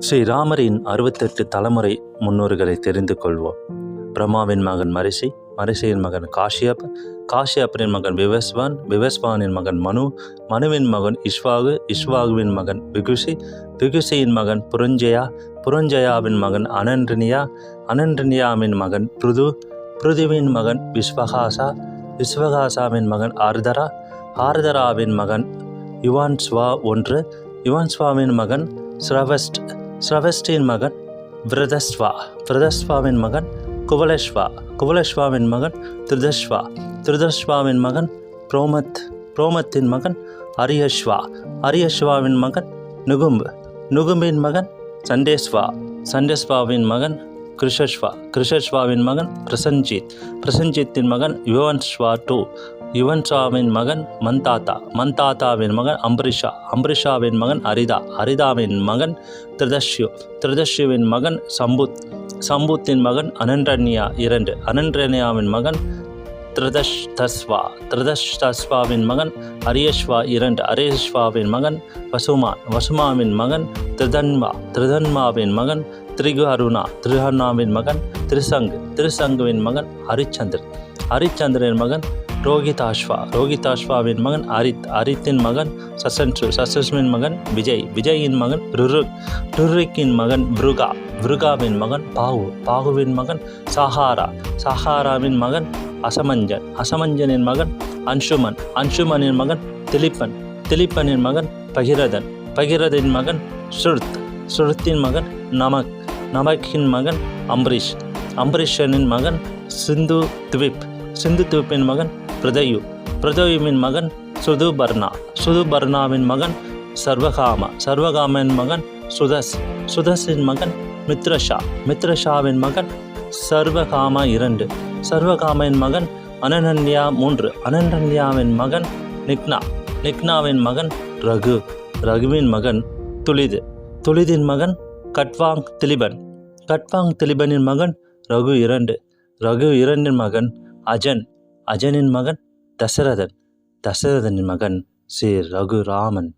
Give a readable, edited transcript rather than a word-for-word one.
ஸ்ரீராமரின் 68 தலைமுறை முன்னோர்களை தெரிந்து கொள்வோம். பிரம்மாவின் மகன் மரிஷி, மரிஷியின் மகன் காஷ்யப், காஷ்யப்பரின் மகன் விவஸ்வான், விவஸ்வானின் மகன் மனு, மனுவின் மகன் இஷ்வாகு, இஷ்வாகுவின் மகன் விகுஷி, விகுஷியின் மகன் புரஞ்சயா, புரஞ்சயாவின் மகன் அனன்றினியா, அனன்றினியாவின் மகன் பிருது, பிருதுவின் மகன் விஸ்வகாசா, விஸ்வகாசாவின் மகன் ஆர்தரா, ஆர்தராவின் மகன் யுவான்ஸ்வா ஒன்று, யுவான்ஸ்வாவின் மகன் ஸ்ரவஸ்ட், ஸ்ரவஸ்டின் மகன் விரதஸ்வா, விரதஸ்வாவின் மகன் குவலஸ்வா, குவலஸ்வாவின் மகன் திருதஸ்வா, திருதஸ்வாவின் மகன் புரோமத், புரோமத்தின் மகன் அரியஸ்வா, அரியஸ்வாவின் மகன் நுகும்பு, நுகும்பின் மகன் சண்டேஸ்வா, சண்டேஸ்வாவின் மகன் கிருஷஸ்வா, கிருஷஸ்வாவின் மகன் பிரசஞ்சித், பிரசஞ்சித்தின் மகன் யுவன்ஸ்வா டூ, யுவன்ஸ்வாவின் மகன் மந்தாத்தா, மந்தாத்தாவின் மகன் அம்பரிஷா, அம்பரிஷாவின் மகன் அரிதா, அரிதாவின் மகன் திருதஷ்யு, திருதஷ்யுவின் மகன் சம்புத், சம்புத்தின் மகன் அனன்றன்யா இரண்டு, அனன்றன்யாவின் மகன் திருதஷ்தஸ்வா, திருதஷ்தஸ்வாவின் மகன் அரியஸ்வா இரண்டு, அரியஸ்வாவின் மகன் வசுமான், வசுமாவின் மகன் திருதன்மா, திருதன்மாவின் மகன் திரிகுஹருணா, திரிஹருணாவின் மகன் திருசங்கு, திருசங்குவின் மகன் ஹரிச்சந்திரன், ஹரிச்சந்திரன் மகன் ரோகிதாஸ்வா, ரோகிதாஸ்வாவின் மகன் அரித், அரித்தின் மகன் சசன்சு, சசஸ்வின் மகன் விஜய், விஜயின் மகன் ருருக், ருருக்கின் மகன் விருகா, விருகாவின் மகன் பாகு, பாகுவின் மகன் சாஹாரா, சாஹாராவின் மகன் அசமஞ்சன், அசமஞ்சனின் மகன் அன்சுமன், அன்சுமனின் மகன் திலிப்பன், திலிப்பனின் மகன் பகிரதன், பகிரதின் மகன் ஸ்ருத், ஸ்ருத்தின் மகன் நமக், நமக்கின் மகன் அம்பரீஷ், அம்பரீஷனின் மகன் சிந்து துவிப், சிந்து துவிப்பின் மகன் பிரதயு, பிரதயுவின் மகன் சுதுபர்ணா, சுதுபர்ணாவின் மகன் சர்வகாமா, சர்வகாமின் மகன் சுதஸ், சுதஸின் மகன் மித்ரஷா, மித்ரஷாவின் மகன் சர்வகாமா இரண்டு, சர்வகாமின் மகன் அனனன்யா மூன்று, அனனன்யாவின் மகன் நிக்னா, நிக்னாவின் மகன் ரகு, ரகுவின் மகன் துலிது, துலிதின் மகன் கட்வாங் திலிபன், கட்வாங் திலிபனின் மகன் ரகு இரண்டு, ரகு இரண்டின் மகன் அஜன், அஜனின் மகன் தசரதன், தசரதனின் மகன் ஸ்ரீ ரகுராமன்.